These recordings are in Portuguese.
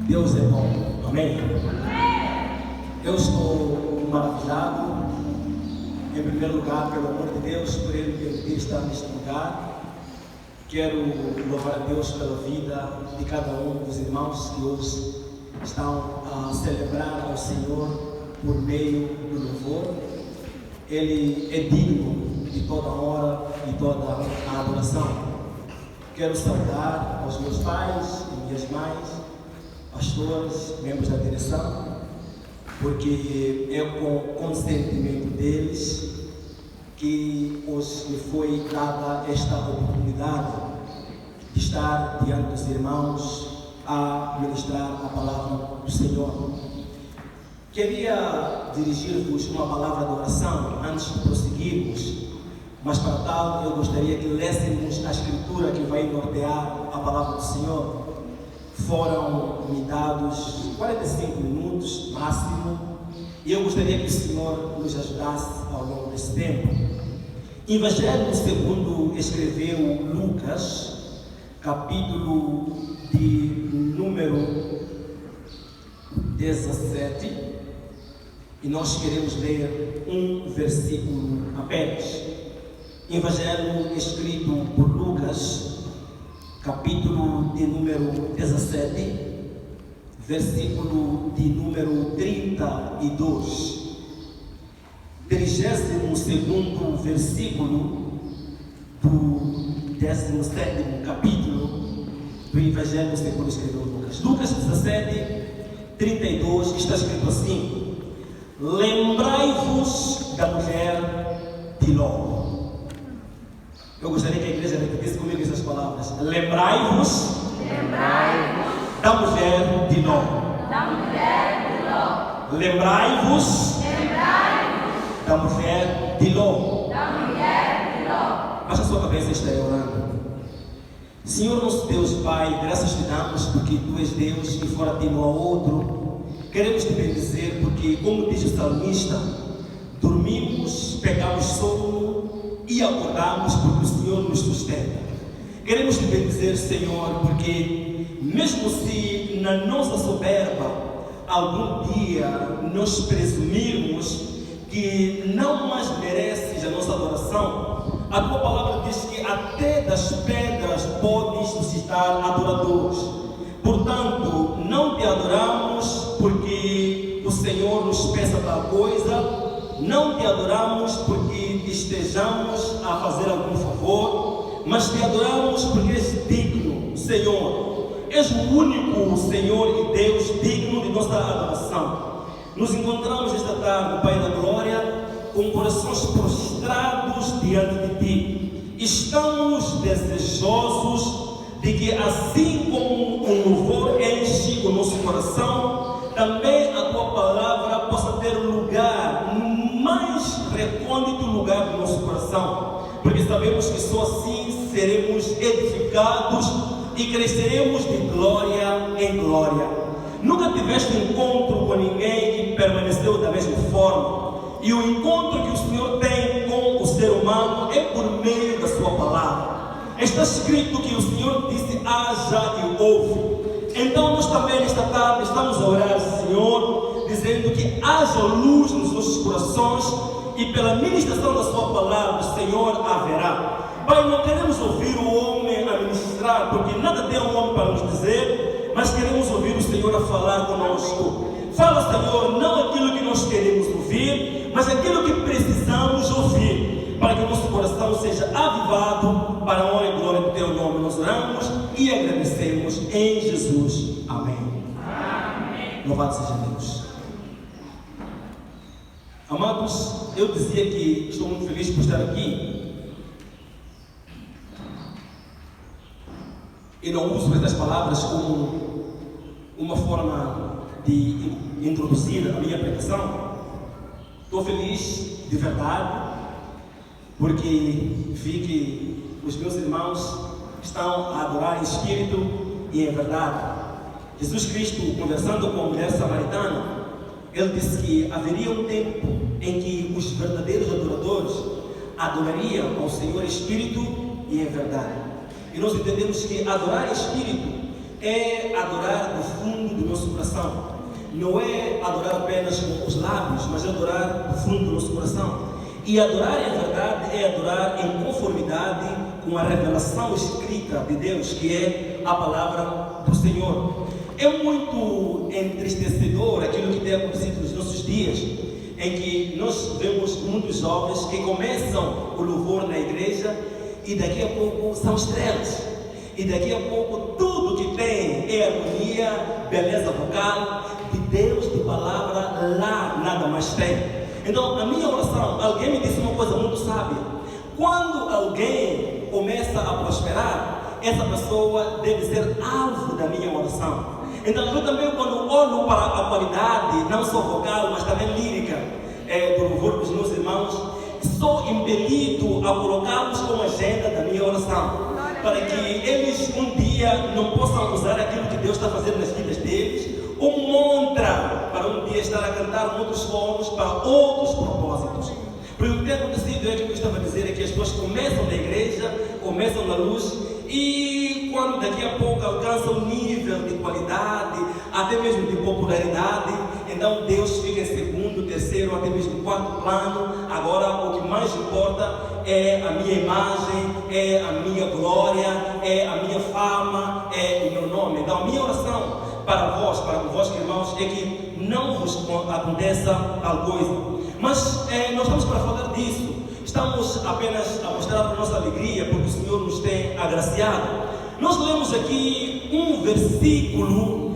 Deus é bom. Amém? Eu estou maravilhado, em primeiro lugar, pelo amor de Deus, por Ele permitir estar neste lugar. Quero louvar a Deus pela vida de cada um dos irmãos que hoje estão a celebrar ao Senhor por meio do louvor. Ele é digno de toda a honra e toda a adoração. Quero saudar aos meus pais e minhas mães, pastores, membros da direção, porque é com consentimento deles que hoje me foi dada esta oportunidade de estar diante dos irmãos a ministrar a palavra do Senhor. Queria dirigir-vos uma palavra de oração antes de prosseguirmos, mas para tal eu gostaria que lêssemos a escritura que vai nortear a palavra do Senhor. Foram me dados 45 minutos máximo e eu gostaria que o Senhor nos ajudasse ao longo desse tempo. Evangelho segundo escreveu Lucas, capítulo de número 17, e nós queremos ler um versículo apenas. Evangelho escrito por Lucas, capítulo de número 17, versículo de número 32. 32º versículo do 17º capítulo do Evangelho segundo escreveu Lucas. Lucas 17, 32, está escrito assim: lembrai-vos da mulher de Ló. Eu gostaria que a igreja repetisse comigo essas palavras. Lembrai-vos da mulher de Ló. Lembrai-vos da mulher de Ló. Baixa a sua cabeça e esteja orando. Senhor nosso Deus, Pai, graças te damos porque Tu és Deus e fora de não há outro. Queremos te bendizer porque, como diz o salmista, dormimos, pegamos sono e acordamos porque o Senhor nos sustenta. Queremos te bendizer, Senhor, porque mesmo se na nossa soberba algum dia nós presumirmos que não mais mereces a nossa adoração, a Tua palavra diz que até das pedras podes suscitar adoradores. Portanto, não te adoramos porque o Senhor nos peça tal coisa, não te adoramos porque estejamos a fazer algum favor, mas te adoramos porque és digno, Senhor. És o único Senhor e Deus digno de nossa adoração. Nos encontramos esta tarde, Pai da Glória, com corações prostrados diante de Ti. Estamos desejosos de que, assim como o louvor enche o nosso coração, também a Tua palavra possa ter lugar, no mais recôndito lugar do nosso coração, porque sabemos que só assim seremos edificados e cresceremos de glória em glória. Nunca tiveste encontro com ninguém e permaneceu da mesma forma, e o encontro que o Senhor tem com o ser humano é por meio da Sua palavra. Está escrito que o Senhor disse: haja e ouve. Então nós também nesta tarde estamos a orar, Senhor, dizendo que haja luz nos nossos corações e pela ministração da Sua palavra, Senhor, haverá. Pai, não queremos ouvir o homem a ministrar, porque nada tem um homem para nos dizer, mas queremos ouvir o Senhor a falar conosco. Fala, Senhor, não aquilo que nós queremos ouvir, mas aquilo que precisamos ouvir, para que o nosso coração seja avivado para a honra e glória do Teu nome. Nós oramos e agradecemos em Jesus. Amém. Amém. Louvado seja Deus. Amados, eu dizia que estou muito feliz por estar aqui. E não uso estas palavras como uma forma de introduzir a minha pregação. Estou feliz de verdade, porque vi que os meus irmãos estão a adorar em espírito e em verdade. Jesus Cristo, conversando com a mulher samaritana, Ele disse que haveria um tempo em que os verdadeiros adoradores adorariam ao Senhor em espírito e em verdade. E nós entendemos que adorar em espírito é adorar do fundo do nosso coração. Não é adorar apenas com os lábios, mas é adorar do fundo do nosso coração. E adorar, em verdade, é adorar em conformidade com a revelação escrita de Deus, que é a palavra do Senhor. É muito entristecedor aquilo que tem acontecido nos nossos dias, em que nós vemos muitos jovens que começam o louvor na igreja e daqui a pouco são estrelas. E daqui a pouco tudo que tem é harmonia, beleza vocal, de Deus, de palavra, lá nada mais tem. Então, a minha oração, alguém me disse uma coisa muito sábia. Quando alguém começa a prosperar, essa pessoa deve ser alvo da minha oração. Então, eu também, quando olho para a qualidade, não só vocal, mas também lírica, do louvor dos meus irmãos, sou impelido a colocá-los como agenda da minha oração, para que eles um dia não possam usar aquilo que Deus está fazendo nas vidas deles, como montra para um dia estar a cantar outros coros para outros propósitos. Porque o que tem acontecido é que eu estava a dizer é que as pessoas começam na igreja, começam na luz, e quando daqui a pouco alcançam um nível de qualidade, até mesmo de popularidade, então Deus fica em segundo, terceiro, até mesmo quarto plano. Agora o que mais importa é a minha imagem, é a minha glória, é a minha fama, é o meu nome. Então a minha oração para vós irmãos, é que não vos aconteça tal coisa. Mas nós estamos para falar disso. Estamos apenas a mostrar a nossa alegria, porque o Senhor nos tem agraciado. Nós lemos aqui um versículo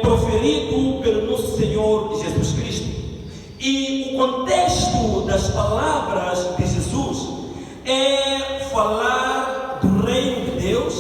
proferido pelo nosso Senhor Jesus Cristo. E o contexto das palavras de Jesus é falar do reino de Deus,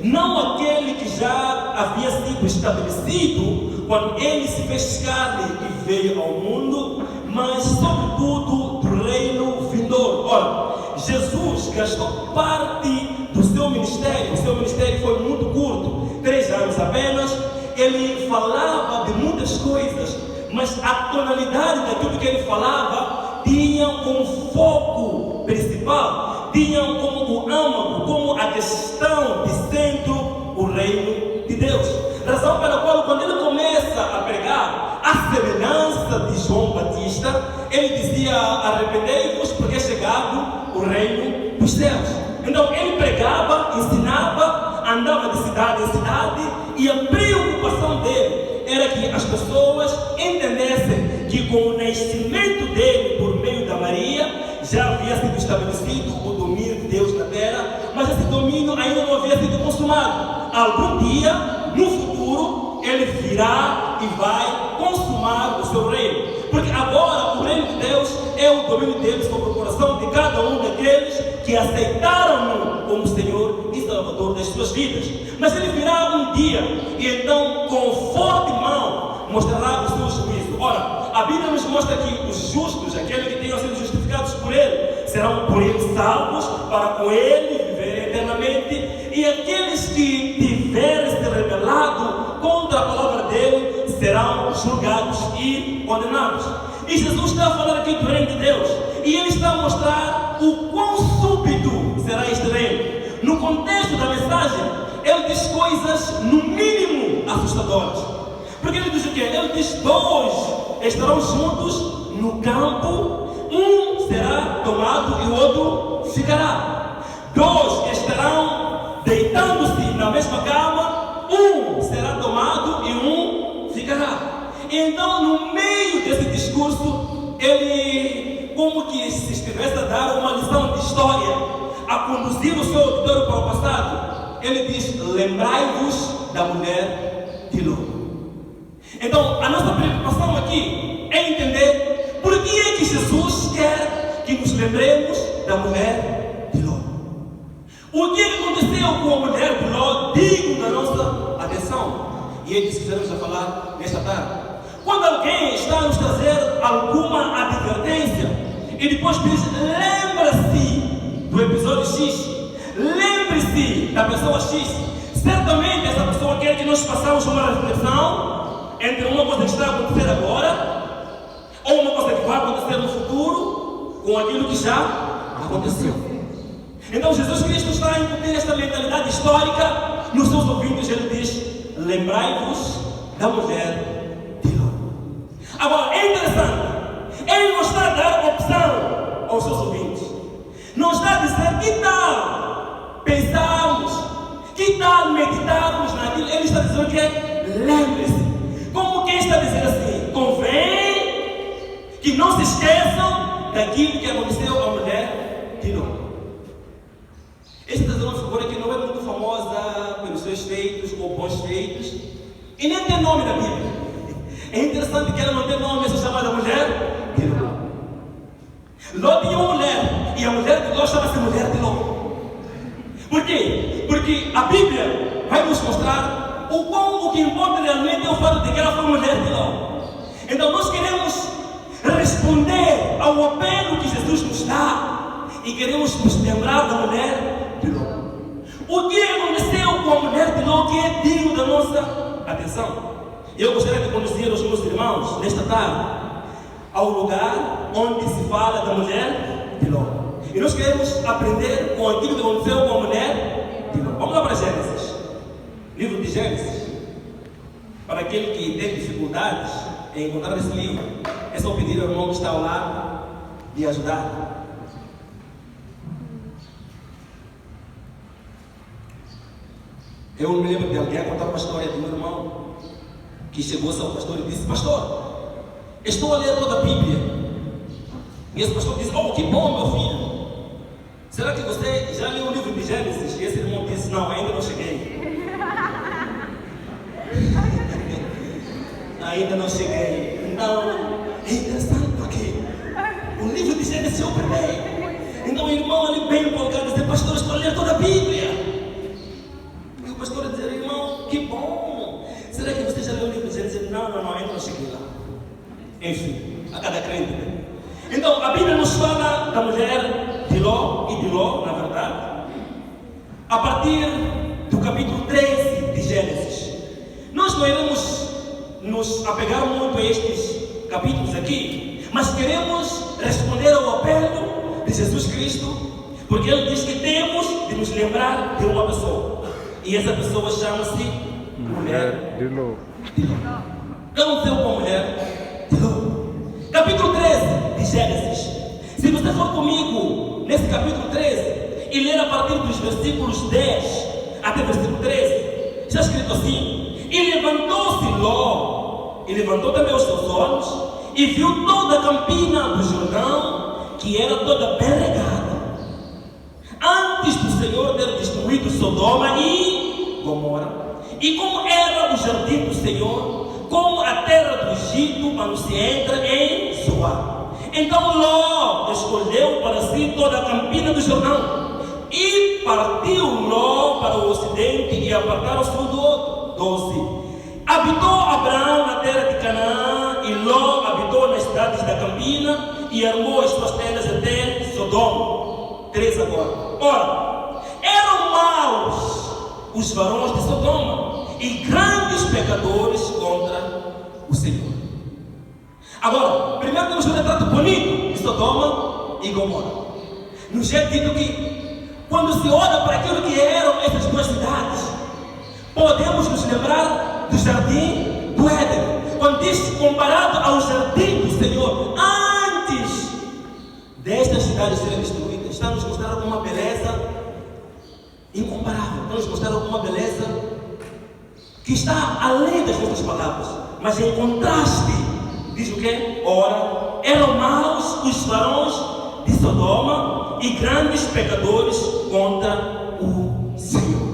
não aquele que já havia sido estabelecido quando ele se fez carne e veio ao mundo, mas sobretudo do reino vindouro. Ora, Jesus gastou parte do seu ministério. O seu ministério foi muito curto, 3 anos apenas. Ele falava de muitas coisas, mas a tonalidade daquilo que ele falava tinha como foco principal, tinha como o âmago, como a questão de centro, o reino de Deus. Razão pela qual, quando ele começa a pregar, a semelhança de João Batista, ele dizia: arrependei-vos, porque é chegado o reino dos céus. Então ele pregava, ensinava, andava de cidade em cidade, e a preocupação dele era que as pessoas entendessem que com o nascimento dele por meio da Maria já havia sido estabelecido o domínio de Deus na terra, mas esse domínio ainda não havia sido consumado. Algum dia, no futuro, ele virá e vai consumar o seu reino. Porque agora o reino de Deus é o domínio deles sobre o coração de cada um daqueles que aceitaram-no como Senhor e Salvador das suas vidas. Mas ele virá um dia e então com forte mão mostrará o seu juízo. Ora, a Bíblia nos mostra que os justos, aqueles que tenham sido justificados por ele, serão por ele salvos, para com ele viverem eternamente, e aqueles que tiverem se rebelado contra a palavra dele serão julgados e condenados. E Jesus está a falar aqui do reino de Deus, e ele está a mostrar o quão súbito será este reino. No contexto da mensagem, ele diz coisas no mínimo assustadoras. Porque ele diz o quê? Ele diz: 2 estarão juntos no campo, um será tomado e o outro ficará. 2 estarão deitando-se na mesma cama, um será tomado e um ficará. Então, no meio desse discurso, ele como que se estivesse a dar uma lição de história, a conduzir o seu auditório para o passado. Ele diz: lembrai-vos da mulher de Ló. Então, a nossa preocupação aqui é entender por que é que Jesus quer que nos lembremos da mulher de Ló. O que aconteceu com a mulher de Ló digno da nossa atenção? E é disso que queremos falar nesta tarde. Quando alguém está a nos trazer alguma advertência e depois diz: lembra-se do episódio X, lembre-se da pessoa X, certamente essa pessoa quer que nós façamos uma reflexão entre uma coisa que está a acontecer agora ou uma coisa que vai acontecer no futuro com aquilo que já aconteceu. Então Jesus Cristo está a incutir esta mentalidade histórica nos seus ouvidos. Ele diz: lembrai-vos da mulher de Ló. Agora, é interessante. Ele não está a dar opção aos seus ouvintes. Não está a dizer que tal pensarmos, que tal meditarmos naquilo. Ele está dizendo o quê? Lembre-se. Como quem está dizendo assim? Convém que não se esqueçam daquilo que aconteceu à mulher de Ló. Esta é uma figura que não é muito famosa pelos seus feitos ou bons feitos. E nem tem nome na Bíblia. É interessante que ela não tem nome, é chamada mulher de Ló. Ló tinha uma mulher, e a mulher de Ló chama-se mulher de Ló. Por quê? Porque a Bíblia vai nos mostrar o que importa realmente é o fato de que ela foi mulher de Ló. Então nós queremos responder ao apelo que Jesus nos dá e queremos nos lembrar da mulher de Ló. O que aconteceu com a mulher de Ló que é digno da nossa atenção? Eu gostaria de conduzir os meus irmãos nesta tarde ao lugar onde se fala da mulher de Ló. E nós queremos aprender com aquilo que aconteceu com a mulher de Ló. Vamos lá para Gênesis. Livro de Gênesis. Para aquele que tem dificuldades em encontrar esse livro, é só pedir ao irmão que está ao lado de ajudar. Eu me lembro de alguém contar uma história de um irmão que chegou-se ao pastor e disse: pastor, estou a ler toda a Bíblia. E esse pastor disse: oh, que bom, meu filho. Será que você já leu o livro de Gênesis? E esse irmão disse: não, ainda não cheguei. Ainda não cheguei. Então, é interessante porque o livro de Gênesis eu peguei. Então o irmão ali bem empolgado disse: pastor, estou a ler toda a Bíblia. E o pastor disse: irmão, que bom. Será que você já leu o livro de Gênesis? Não, ainda não cheguei lá. Enfim, a cada crente. Então a Bíblia nos fala da mulher de Ló e de Ló, na verdade, a partir do capítulo 13 de Gênesis. Nós não iremos nos apegar muito a estes capítulos aqui, mas queremos responder ao apelo de Jesus Cristo, porque Ele diz que temos de nos lembrar de uma pessoa, e essa pessoa chama-se mulher de Ló. O que aconteceu com a mulher de Ló? Capítulo 13 de Gênesis. Se você for comigo nesse capítulo 13 e ler a partir dos versículos 10 até versículo 13, está escrito assim: e levantou-se Ló, e levantou também os seus olhos, e viu toda a campina do Jordão, que era toda bem regada, antes do Senhor ter destruído Sodoma e Gomorra, e como era o jardim do Senhor, como a terra do Egito, quando se entra em Zoar. Então Ló escolheu para si toda a campina do Jordão, e partiu Ló para o ocidente, e apartaram-se um do outro. 12. Habitou Abraão na terra de Canaã, e Ló habitou nas cidades da campina, e armou as suas tendas até Sodoma. 13 agora. Ora, eram maus os varões de Sodoma, e grandes pecadores contra o Senhor. Agora, primeiro temos um retrato bonito de Sodoma e Gomorra. Nos é dito que, quando se olha para aquilo que eram essas duas cidades, podemos nos lembrar do jardim do Éden, quando diz comparado ao jardim do Senhor, antes destas cidades serem destruídas. Está a nos mostrar alguma beleza incomparável, está a nos mostrar alguma beleza que está além das nossas palavras, mas em contraste, diz o quê? Ora, eram maus os varões de Sodoma e grandes pecadores contra o Senhor.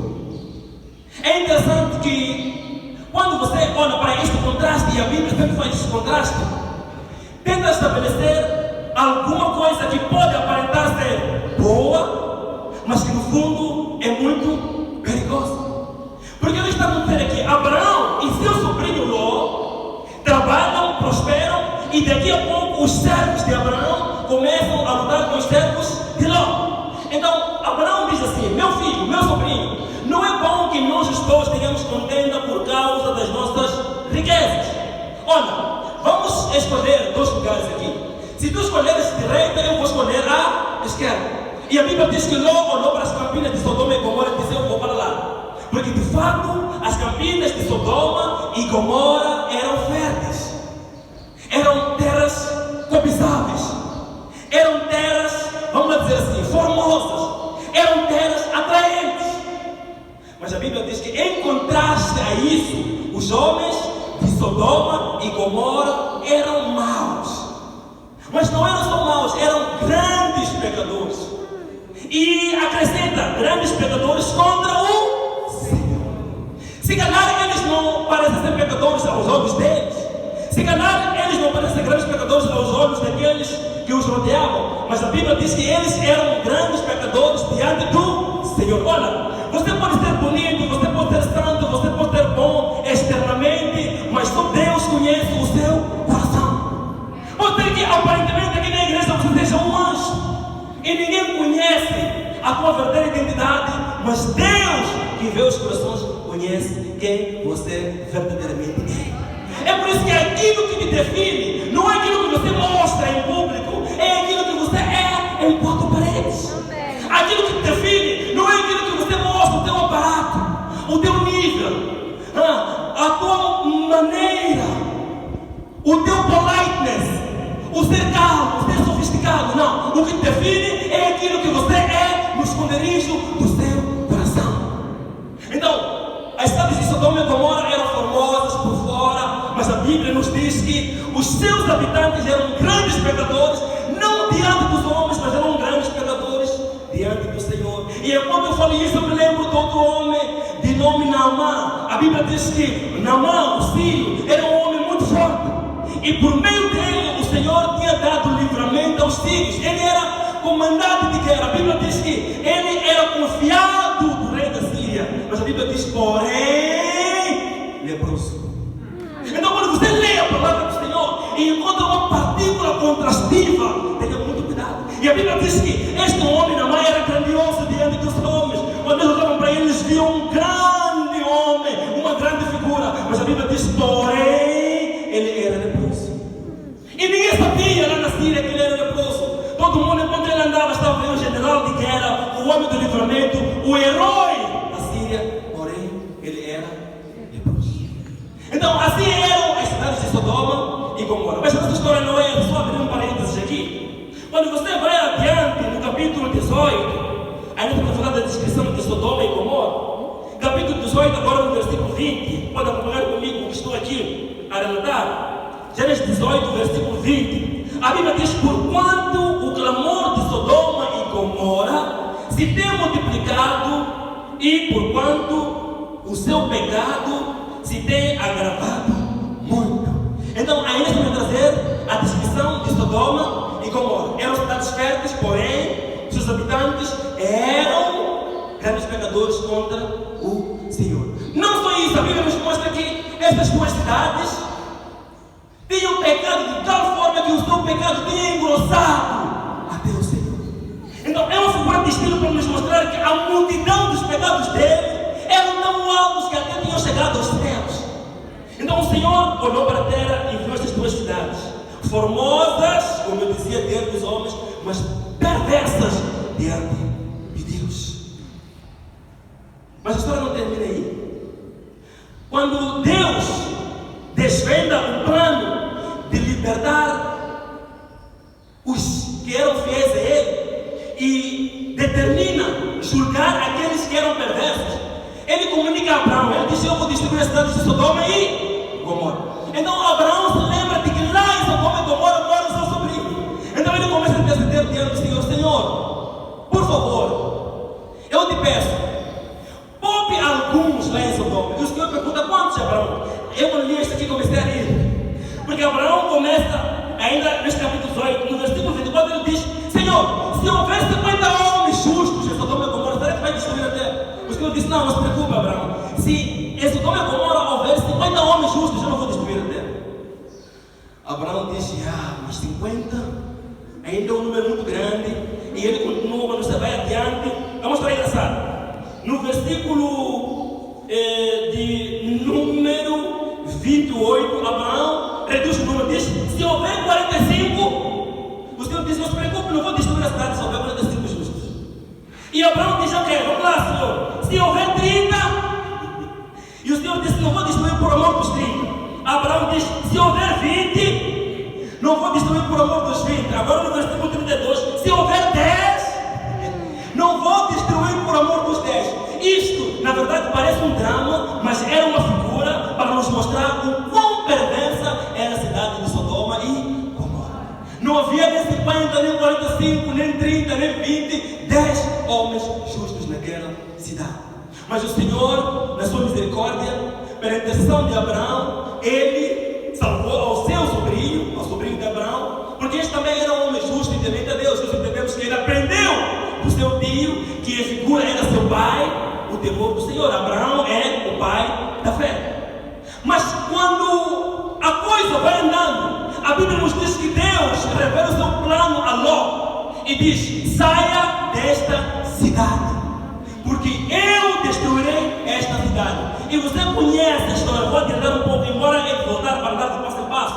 É interessante que, quando você olha para este contraste, e a Bíblia sempre faz esse contraste, tenta estabelecer alguma coisa que pode aparentar ser boa, mas que no fundo é muito perigosa. Porque ele está a dizer aqui: Abraão e seu sobrinho Ló trabalham, prosperam, e daqui a pouco os servos de Abraão começam a lutar com os servos de Ló. Então Abraão diz assim: meu filho, meu sobrinho, não é bom que nós os dois tenhamos contenda por causa das nossas riquezas. Olha, vamos escolher dois lugares aqui. Se tu escolheres direita, eu vou escolher a esquerda. E a Bíblia diz que Ló olhou para as campinas de Sodoma e Gomorra e disse: eu vou para lá. Porque de fato as campinas de Sodoma Sodoma e Gomorra eram férteis, eram terras cobiçáveis, eram terras, vamos dizer assim, formosas, eram terras atraentes. Mas a Bíblia diz que, em contraste a isso, os homens de Sodoma e Gomorra eram maus. Mas não eram só maus, eram grandes pecadores. E acrescenta, grandes pecadores contra o Senhor. Se calhar eles não parecem ser pecadores aos olhos deles, se calhar eles não parecem grandes pecadores aos olhos daqueles que os rodeavam, mas a Bíblia diz que eles eram grandes pecadores diante do Senhor. Olha, você pode ser bonito, você pode ser santo, você pode ser bom externamente, mas só Deus conhece o seu coração. Pode ser que aparentemente aqui na igreja você seja um anjo e ninguém conhece a tua verdadeira identidade, mas Deus que vê os corações conhece quem você verdadeiramente é. É por isso que aquilo que te define não é aquilo que você mostra em público, é aquilo que você é em quatro paredes. Aquilo que te define não é aquilo que você mostra, o teu aparato, o teu nível, a tua maneira, o teu politeness, o ser calmo, o ser sofisticado. Não, o que te define é aquilo que você é no esconderijo do seu coração. Então, as cidades de Sodoma e Gomorra eram formosas por fora, mas a Bíblia nos diz que os seus habitantes eram grandes pecadores, não diante dos homens, mas eram grandes pecadores diante do Senhor. E enquanto eu falo isso, eu me lembro de outro homem de nome Naamã. A Bíblia diz que Naamã, o filho, era um homem muito forte, e por meio dele o Senhor tinha dado livramento aos sírios. Ele era comandante de guerra. A Bíblia diz que ele era confiado do rei da Síria, mas a Bíblia diz, porém, leproso. Então, quando você lê a palavra do Senhor e encontra uma partícula contrastiva, tenha muito cuidado. E a Bíblia diz que este homem, Naamã, era grandioso diante dos homens. Quando eles olhavam para ele, eles viam um grande homem, uma grande figura. Mas a Bíblia diz, porém, ele era leproso. E ninguém sabia lá na Síria que ele era leproso. Todo mundo, enquanto ele andava, estava vendo o general de guerra, o homem do livramento, o herói da Síria, porém, ele era leproso. Então, assim eram as cidades de Sodoma e Gomorra. Mas essa história não é, só abrir um parênteses aqui. Quando você vai adiante, no capítulo 18, ainda estamos falando da descrição de Sodoma e Gomorra, capítulo 18, agora no versículo 20, pode acompanhar comigo que estou aqui a relatar. Gênesis 18, versículo 20. A Bíblia diz, porquanto o clamor de Sodoma e Gomorra se tem multiplicado e porquanto o seu pecado se tem agravado muito. Então, ainda se vai trazer a descrição de Sodoma e Gomorra. Eram cidades férteis, porém, seus habitantes eram grandes pecadores contra o Senhor. Não só isso, a Bíblia nos mostra que essas duas cidades tinham pecado de tal forma que o seu pecado tinha engrossado até o Senhor. Então, é uma figura de estilo para nos mostrar que a multidão dos pecados deles eram tão altos que até tinham chegado aos céus. Então o Senhor olhou para a terra e viu estas duas cidades, formosas, como eu dizia, diante dos homens, mas perversas diante de Deus. Mas a história não termina aí. Quando Deus desvenda o plano de libertar os que eram fiéis a Ele e determina julgar aqueles que eram perversos, Ele comunica a Abraão. Ele diz, eu vou destruir as cidades de Sodoma e Gomorra. Então Abraão se lembra de que lá em Sodoma e Gomorra mora o seu sobrinho. Então ele começa a interceder diante do Senhor. Senhor, por favor, eu te peço, poupe alguns lá em Sodoma. E o Senhor pergunta, quantos, Abraão? Eu quando li isso aqui comecei a rir, porque Abraão começa ainda neste capítulo 18, no versículo 24, ele diz, Senhor, se houver 50 homens justos em Sodoma e Gomorra, será que vai destruir a terra? O Senhor disse, não se preocupe, Abraão, se em Sodoma e Gomorra houver 50 homens justos, eu não vou destruir a terra. Abraão disse, mas 50 ainda é um número muito grande. E ele continua, quando você vai adiante, é uma história engraçada. No versículo de número 28, Abraão reduz o número, diz, se houver 45, o Senhor diz, não se preocupe, não vou destruir a cidade se houver 45 justos. E Abraão diz, ok, vamos lá, Senhor, se houver 30, e o Senhor Senhor disse: não vou destruir por amor dos 30. Abraão diz: se houver 20, não vou destruir por amor dos 20. Agora no versículo 32, se houver 10, não vou destruir por amor dos 10. Isto, na verdade, parece um drama, mas era uma figura para nos mostrar o quão perversa era a cidade de Sodoma e Gomorra. Não havia nem 50, nem 45, nem 30, nem 20, 10 homens justos naquela cidade. Mas o Senhor, na sua misericórdia, pela intercessão de Abraão, ele salvou ao seu sobrinho, ao sobrinho de Abraão, porque este também era um homem justo e temente a Deus. Nós entendemos que ele aprendeu do seu tio, que a figura era seu pai, o temor do Senhor. Abraão é o pai da fé. Mas quando a coisa vai andando, a Bíblia nos diz que Deus revela o seu plano a Ló e diz: saia desta cidade, porque eu destruirei esta cidade. E você conhece a história, vou adiantar um pouco, embora ele voltar para dar de passo em passo,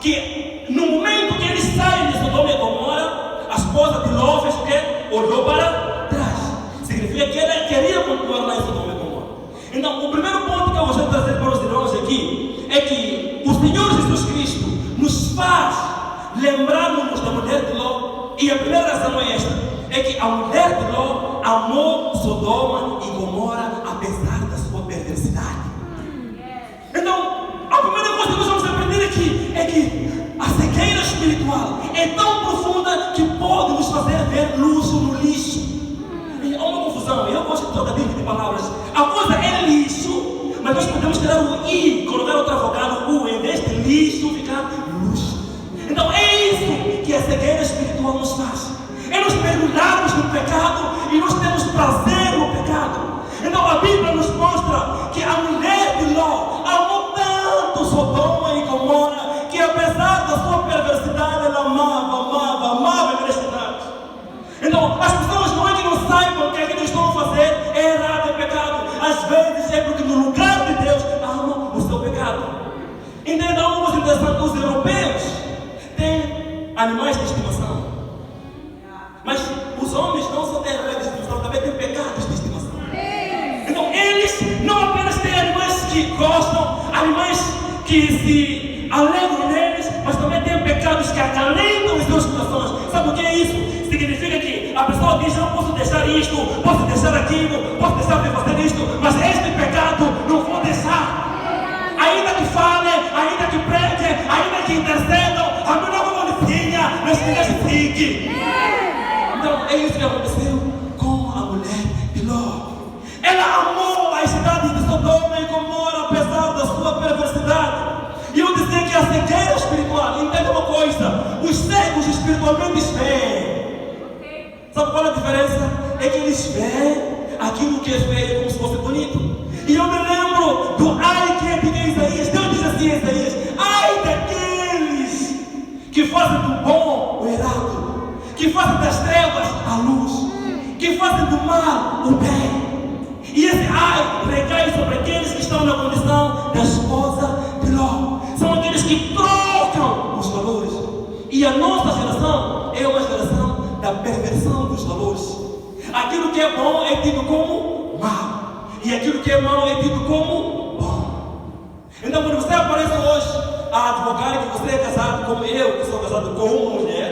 que no momento que eles saem de Sodoma e Gomorra, a esposa de Ló fez o quê? Olhou para trás. Significa que ela queria continuar lá em Sodoma e Gomorra. Então, o primeiro ponto que eu gostaria de trazer para os irmãos aqui é que o Senhor Jesus Cristo nos faz lembrarmos da mulher de Ló. E a primeira razão é esta: é que a mulher de Ló amou Sodoma e Gomorra apesar da sua perversidade. Então, a primeira coisa que nós vamos aprender aqui é que a cegueira espiritual é tão profunda que pode nos fazer ver luxo no lixo. E há uma confusão, eu gosto de trocadilho de palavras. A coisa é lixo, mas nós podemos tirar o i, colocar outra vogal, o, em vez de lixo, ficar luxo. Então é isso que a cegueira espiritual nos faz. É nos mergulharmos no pecado e nós temos prazer no pecado. Então a Bíblia nos mostra que a mulher de Ló amou tanto Sodoma e Gomorra que apesar da sua perversidade ela amava aquela cidade. Então as pessoas não é que não saibam que aquilo que estão a fazer é errado, é pecado. Às vezes é porque no lugar de Deus amam o seu pecado. Entendam uma coisa interessante: os europeus têm animais de estimação. Mas os homens não só têm animais de estimação, também têm pecados de estimação. Então eles não apenas têm animais que gostam, animais que se alegram neles, mas também têm pecados que acalentam os seus corações. Sabe o que é isso? Significa que a pessoa diz: não posso deixar isto, posso deixar aquilo, posso deixar de fazer isto, mas este pecado não vou deixar. Ainda que fale, ainda que pregue, ainda que intercedam, a minha nova bonitinha, mas que deixe fique. Então é isso que aconteceu com a mulher de Ló. Ela amou a cidade de Sodoma e Gomorra apesar da sua perversidade. E eu dizia que a cegueira espiritual, entenda uma coisa: os cegos espiritualmente veem. Sabe qual é a diferença? É que eles veem aquilo que é feio como se fosse bonito. E eu me lembro do ai que é de Isaías. Deus diz assim em Isaías: ai daqueles que fazem do bom o errado, que fazem das trevas a luz, que fazem do mal o bem. E esse ai recai sobre aqueles que estão na condição da esposa de Ló. São aqueles que trocam os valores. E a nossa geração é uma geração da perversão dos valores. Aquilo que é bom é tido como mal, e aquilo que é mau é tido como bom. Então quando você aparece hoje a advogar que você é casado como eu, que sou casado com uma mulher,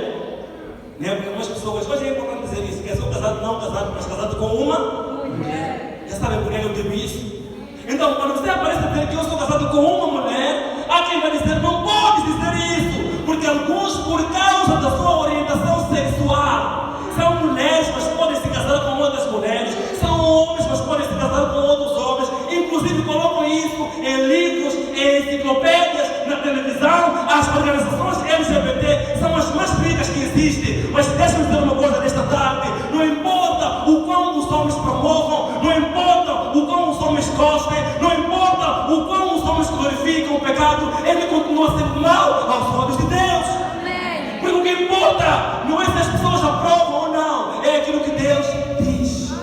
né? Porque algumas pessoas, hoje é importante dizer isso, que eu sou casado, não casado, mas casado com uma mulher. Já sabem por que eu digo isso? Então quando você aparece a dizer que eu sou casado com uma mulher, há quem vai dizer: não pode dizer isso, porque alguns, por causa da sua orientação sexual, são mulheres, mas podem se casar com outras mulheres, são homens, mas podem se casar com outros homens. Inclusive colocam isso em livros, em enciclopédias, na televisão. As organizações LGBT são as mais ricas que existem. Mas deixa-me dizer uma coisa nesta tarde: não importa o quão os homens promovam, não importa o quão os homens gostem, não importa o quão os homens glorificam o pecado, ele continua sendo mal aos olhos de Deus. Porque o que importa não é se as pessoas aprovam ou não, é aquilo que Deus diz.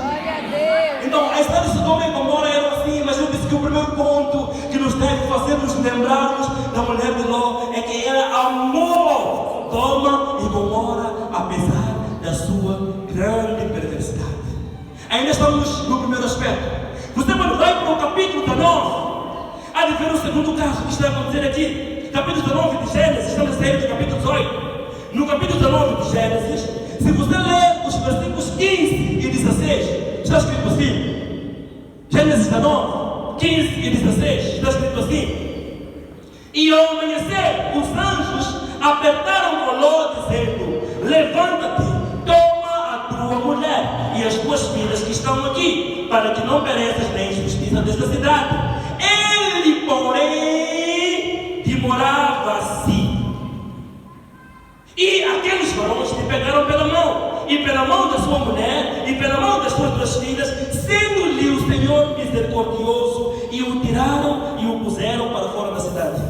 Então a história de Sodoma e Gomorra era assim, mas eu disse que o primeiro ponto que nos deve fazer nos lembrarmos da mulher de Ló é que ela amou Sodoma e Gomorra apesar da sua grande perversidade. Ainda estamos no primeiro aspecto. Você quando vai para o capítulo 19, há de ver um segundo caso que está a acontecer aqui. Capítulo 19 de Gênesis, estamos a sair do capítulo 18. No capítulo 19 de Gênesis, se você ler os versículos 15 e 16, está escrito assim. Gênesis 19, 15 e 16, está escrito assim. E ao amanhecer, os anjos apertaram com Ló, dizendo: levanta-te, toma a tua mulher e as tuas filhas que estão aqui, para que não pereças nem injustiça desta cidade. Ele, porém, demorava-se. E aqueles varões te pegaram pela mão, e pela mão da sua mulher, e pela mão das suas duas filhas, sendo-lhe o Senhor misericordioso, e o tiraram e o puseram para fora da cidade.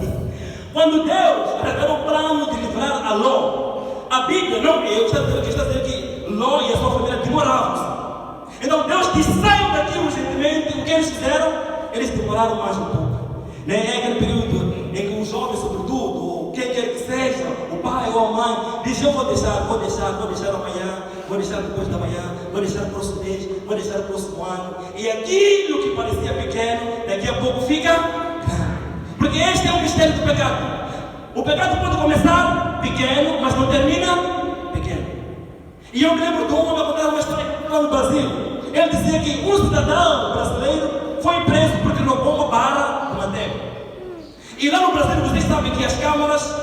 Quando Deus preparou o plano de livrar a Ló, a Bíblia não está dizendo que Ló e a sua família demoravam-se. Então Deus disse: saiam daqui urgentemente. O que eles fizeram? Eles demoraram mais um pouco. É aquele período em que um jovem, sobretudo, quem quer que seja, o pai ou a mãe, diz: eu vou deixar amanhã, vou deixar depois da manhã, vou deixar o próximo mês, vou deixar o próximo ano. E aquilo que parecia pequeno, daqui a pouco fica grande. Porque este é o mistério do pecado. O pecado pode começar pequeno, mas não termina pequeno. E eu me lembro de um homem contar uma história lá no Brasil. Ele dizia que um cidadão brasileiro foi preso porque roubou uma barra de manteiga. E lá no Brasil vocês sabem que as câmaras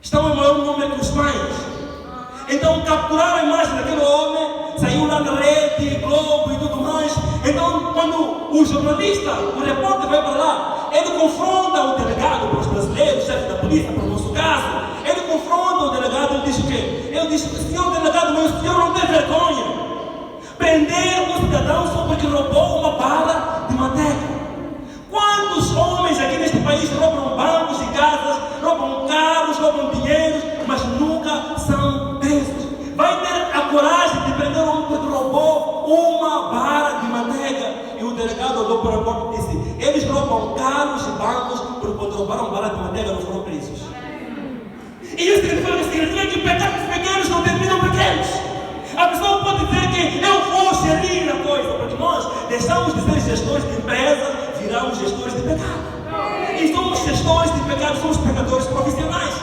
estão em maior número que os pães. Então capturaram a imagem daquele homem, saiu lá na rede, Globo e tudo mais. Então quando o jornalista, o repórter vai para lá, ele confronta o delegado para os brasileiros, o chefe da polícia, para o nosso caso. Ele confronta o delegado, ele diz o quê? Ele diz: senhor delegado, mas o senhor não tem vergonha? Prender um cidadão só porque roubou uma bala de manteiga. Quantos homens aqui neste país roubam bancos e casas, roubam carros, roubam dinheiro, mas nunca são presos? Vai ter a coragem de prender um homem porque roubou uma bala de manteiga? E o delegado olhou para o corpo e disse: eles roubam carros e bancos, porque quando roubaram bala de manteiga não foram presos. E isso significa que pecados pequenos não terminam pequenos. A pessoa pode dizer que eu vou gerir a coisa, porque nós deixamos de ser gestores de empresas, viramos gestores de pecado. E somos gestores de pecado, somos pecadores profissionais.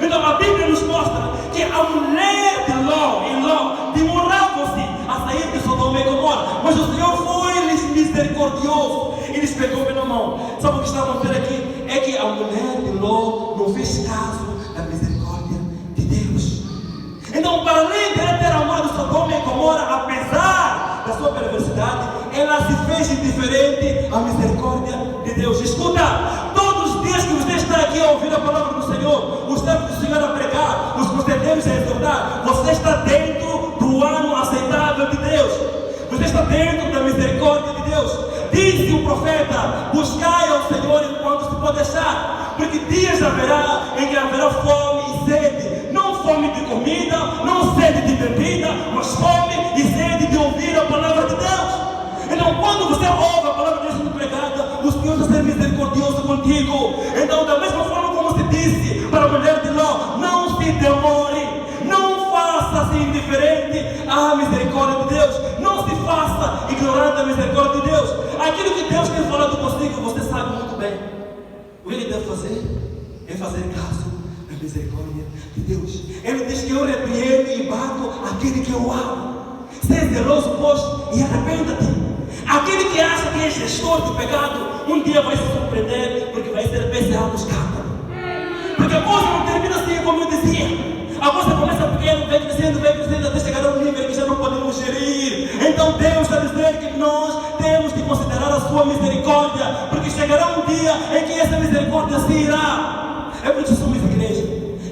Então a Bíblia nos mostra que a mulher de Ló demorava-se a sair de Sodoma e Gomorra, mas o Senhor foi-lhes misericordioso e lhes pegou pela mão. Sabe o que está a acontecer aqui? É que a mulher de Ló não fez caso da misericórdia de Deus. Então, para além de ela ter amado Sodoma e Gomorra, apesar da sua perversidade, ela se fez indiferente à misericórdia de Deus. Escuta, todos os dias que você está aqui a ouvir a palavra do Senhor, os servos do Senhor a pregar, os conselheiros a exortar, você está dentro do ano aceitável de Deus. Você está dentro da misericórdia de Deus. Disse o profeta: buscai ao Senhor enquanto se pode achar, porque dias haverá em que haverá fome e sede. Não fome de comida, não sede de bebida, mas fome e sede de ouvir a palavra de Deus. Então, quando você ouve a palavra de Deus sendo pregada, o Senhor vai ser misericordioso contigo. Então, da mesma forma como se disse para a mulher de Ló: não se demore, não faça-se indiferente à misericórdia de Deus, não se faça ignorante à misericórdia de Deus. Aquilo que Deus tem falado consigo, você sabe muito bem. O que ele deve fazer é fazer caso da misericórdia de Deus. Ele diz que eu repreendo e bato aquele que eu amo. Seja zeloso, pois, e arrependa-te. Aquele que acha que é gestor de pecado, um dia vai se surpreender, porque vai ser PCA buscado. Porque a coisa não termina assim, como eu dizia. A coisa começa pequeno, vem crescendo, até chegar a um nível que já não podemos gerir. Então Deus está dizendo que nós temos de considerar a sua misericórdia, porque chegará um dia em que essa misericórdia se irá. É por isso que somos igreja.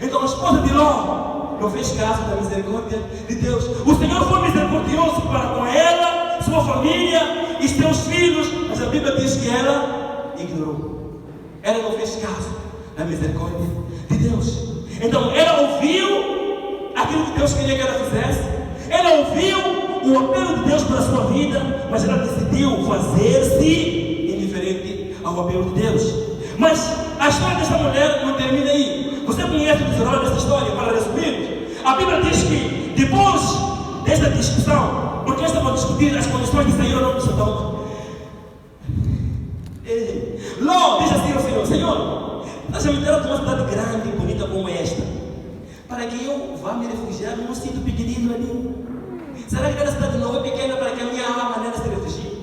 Então a esposa de Ló não fez caso da misericórdia de Deus. O Senhor foi misericordioso para com ela, sua família e seus filhos, mas a Bíblia diz que ela ignorou. Ela não fez caso da misericórdia de Deus. Então ela ouviu aquilo que Deus queria que ela fizesse, ela ouviu o apelo de Deus para a sua vida, mas ela decidiu fazer-se indiferente ao apelo de Deus. Mas a história dessa mulher não termina aí. Você conhece o desenrolar dessa história? Para resumir, a Bíblia diz que depois dessa discussão, porque eles estavam a discutir as condições de sair ou não de Sodoma, Ló diz assim ao Senhor: Senhor, estás a me dar uma cidade grande e bonita como esta, para que eu vá me refugiar num sítio pequenino ali. Será que aquela cidade não é pequena para que a minha alma maneira se refugie?